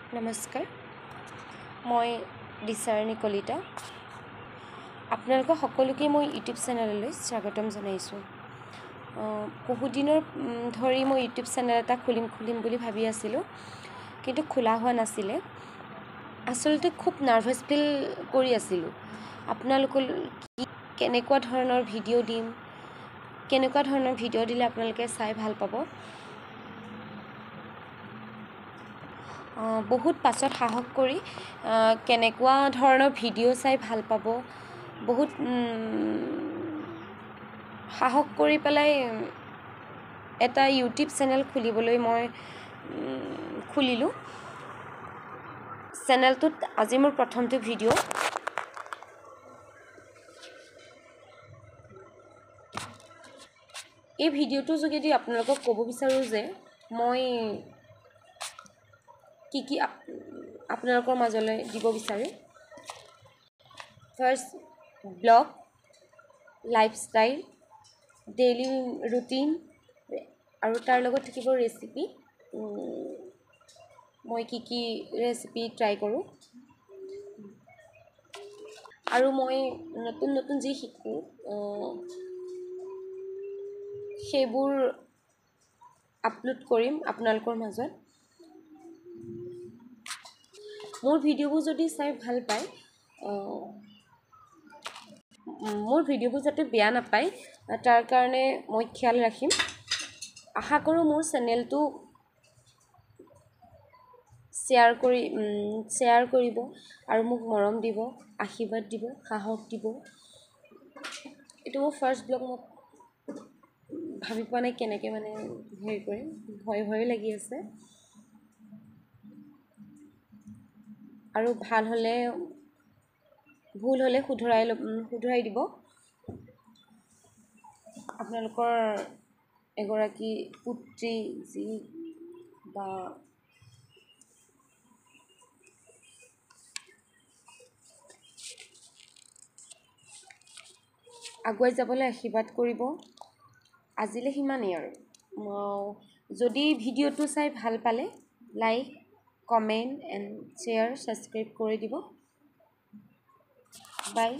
নমস্কাৰ মই দিশাৰণী কলিতা আপোনালোক সকলোকে মই ইউটিউব চেনেললৈ স্বাগতম জনাইছোঁ বহুদিনৰ ধৰি মই ইউটিউব চেনেল এটা খুলিম বুলি ভাবি আছিলোঁ কিন্তু খোলা হোৱা নাছিলে আসলতে খুব নাৰ্ভাছ ফিল কৰি আছিলোঁ আপোনালোকৰ কেনেকুৱা ধৰণৰ ভিডিঅ' দিম কেনেকুৱা ধৰণৰ ভিডিঅ' দিলে আপোনালোকে চাই ভাল পাব বহুত পাছত সাহস কৰি কেনেকুৱা ধৰণৰ ভিডিঅ' চাই ভাল পাব বহুত সাহস কৰি পেলাই এটা ইউটিউব চেনেল খুলিবলৈ মই খুলিলোঁ চেনেলটোত আজি মোৰ প্ৰথমটো ভিডিঅ' এই ভিডিঅ'টোৰ যোগেদি আপোনালোকক ক'ব বিচাৰোঁ যে মই কি আপোনালোকৰ মাজলৈ দিব বিচাৰোঁ first blog lifestyle daily routine আৰু তাৰ লগত থাকিব ৰেচিপি মই কি ৰেচিপি ট্ৰাই কৰোঁ আৰু মই নতুন যি শিকোঁ সেইবোৰ আপলোড কৰিম আপোনালোকৰ মাজত মোৰ ভিডিঅ'বোৰ যদি চাই ভাল পায় মোৰ ভিডিঅ'বোৰ যাতে বেয়া নাপায় তাৰ কাৰণে মই খিয়াল ৰাখিম আশা কৰোঁ মোৰ চেনেলটো শ্বেয়াৰ কৰিব আৰু মোক মৰম দিব আশীৰ্বাদ দিব সাহস দিব এইটো মোৰ ফাৰ্ষ্ট ব্লগ মই ভাবি পোৱা নাই কেনেকৈ হেৰি কৰিম ভয় লাগি আছে আৰু ভাল হ'লে ভুল হ'লে শুধৰাই দিব আপোনালোকৰ এগৰাকী পুত্ৰী যি বা আগুৱাই যাবলৈ আশীৰ্বাদ কৰিব আজিলৈ সিমানেই আৰু যদি ভিডিঅ'টো চাই ভাল পালে like comment and share subscribe কৰি দিব বাই